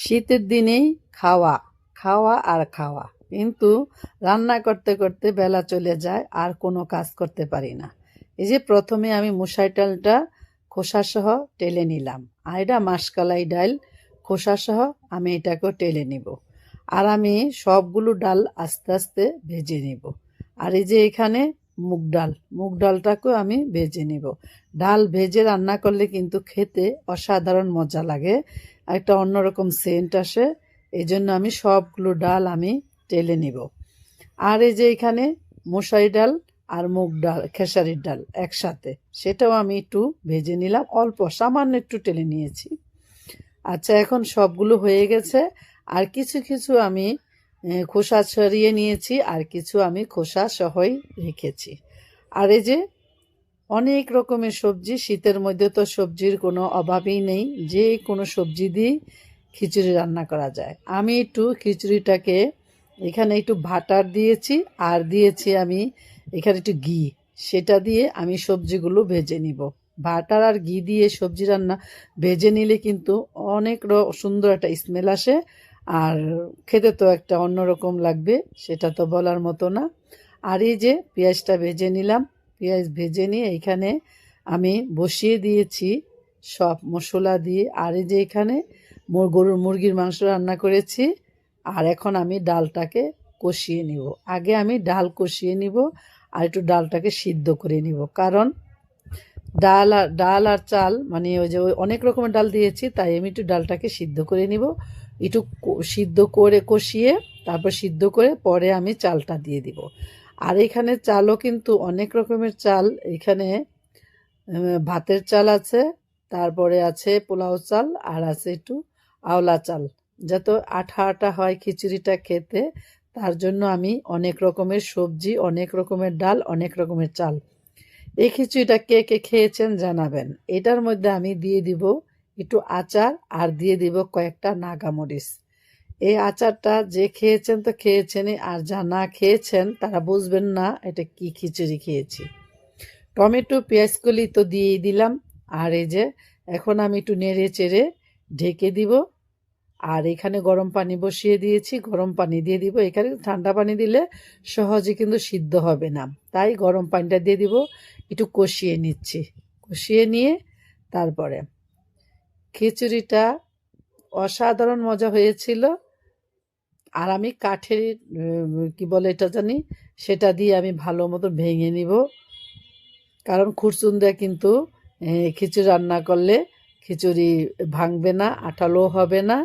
শীতের দিনেই খাওয়া খাওয়া আর খাওয়া, কিন্তু রান্না করতে করতে বেলা চলে যায় আর কোনো কাজ করতে পারি না। এই যে প্রথমে আমি মুসাই ডালটা খোসাসহ টেলে নিলাম, আর এটা মাসকলাই ডাল খোসাসহ আমি এটাকেও টেলে নিব। আর আমি সবগুলো ডাল আস্তে আস্তে ভেজে নিব। আর এই যে এখানে মুগ ডালটাকেও আমি ভেজে নিব। ডাল ভেজে রান্না করলে কিন্তু খেতে অসাধারণ মজা লাগে, একটা অন্যরকম সেন্ট আসে। এই জন্য আমি সবগুলো ডাল আমি টেলে নিব। আর এই যে এখানে মশারি ডাল আর মুগ ডাল খেসারির ডাল একসাথে, সেটাও আমি একটু ভেজে নিলাম, অল্প সামান্য একটু টেলে নিয়েছি। আচ্ছা, এখন সবগুলো হয়ে গেছে। আর কিছু কিছু আমি খোসা ছড়িয়ে নিয়েছি, আর কিছু আমি খোসা সহই রেখেছি। আর এই যে অনেক রকমের সবজি, শীতের মধ্যে তো সবজির কোনো অভাবই নেই, যে কোনো সবজি দিয়েই খিচুড়ি রান্না করা যায়। আমি একটু খিচুড়িটাকে এখানে একটু বাটার দিয়েছি, আর দিয়েছি আমি এখানে একটু ঘি। সেটা দিয়ে আমি সবজিগুলো ভেজে নিব। বাটার আর ঘি দিয়ে সবজি রান্না ভেজে নিলে কিন্তু অনেক সুন্দর একটা স্মেল আসে, আর খেতে তো একটা অন্যরকম লাগবে, সেটা তো বলার মতো না। আর এই যে পেঁয়াজটা ভেজে নিলাম, পেঁয়াজ ভেজে নিয়ে এখানে আমি বসিয়ে দিয়েছি সব মশলা দিয়ে। আর এই যে এখানে গরুর মুরগির মাংস রান্না করেছি। আর এখন আমি ডালটাকে কষিয়ে নিব। আগে আমি ডাল কষিয়ে নিব, আর একটু ডালটাকে সিদ্ধ করে নিব, কারণ ডাল আর চাল মানে ওই যে ওই অনেক রকমের ডাল দিয়েছি, তাই আমি একটু ডালটাকে সিদ্ধ করে নিব। একটু সিদ্ধ করে কষিয়ে তারপর সিদ্ধ করে পরে আমি চালটা দিয়ে দিব। আর এখানে চালও কিন্তু অনেক রকমের চাল, এখানে ভাতের চাল আছে, তারপরে আছে পোলাও চাল, আর আছে একটু আওলা চাল, যাতে আঠা আঠা হয় খিচুড়িটা খেতে। তার জন্য আমি অনেক রকমের সবজি, অনেক রকমের ডাল, অনেক রকমের চাল। এই খিচুড়িটা কে কে খেয়েছেন জানাবেন। এটার মধ্যে আমি দিয়ে দিব একটু আচার, আর দিয়ে দিব কয়েকটা নাগামরিচ। এই আচারটা যে খেয়েছেন তো খেয়েছেনই, আর যা না খেয়েছেন তারা বুঝবেন না এটা কি খিচুড়ি খেয়েছি। টমেটো পেঁয়াজকলি তো দিয়েই দিলাম। আর এই যে এখন আমি একটু নেড়ে চেড়ে ঢেকে দিব। আর এখানে গরম পানি বসিয়ে দিয়েছি, গরম পানি দিয়ে দিব। এখানে ঠান্ডা পানি দিলে সহজে কিন্তু সিদ্ধ হবে না, তাই গরম পানিটা দিয়ে দিব। একটু কষিয়ে নিচ্ছি, কষিয়ে নিয়ে তারপরে খিচুড়িটা অসাধারণ মজা হয়েছিল। আর আমি কাঠের কি বলে এটা জানি, সেটা দিয়ে আমি ভালো মতো ভেঙে নিব, কারণ খুরচুন দিয়ে কিন্তু খিচুড়ি রান্না করলে খিচুড়ি ভাঙবে না, আঠালো হবে না।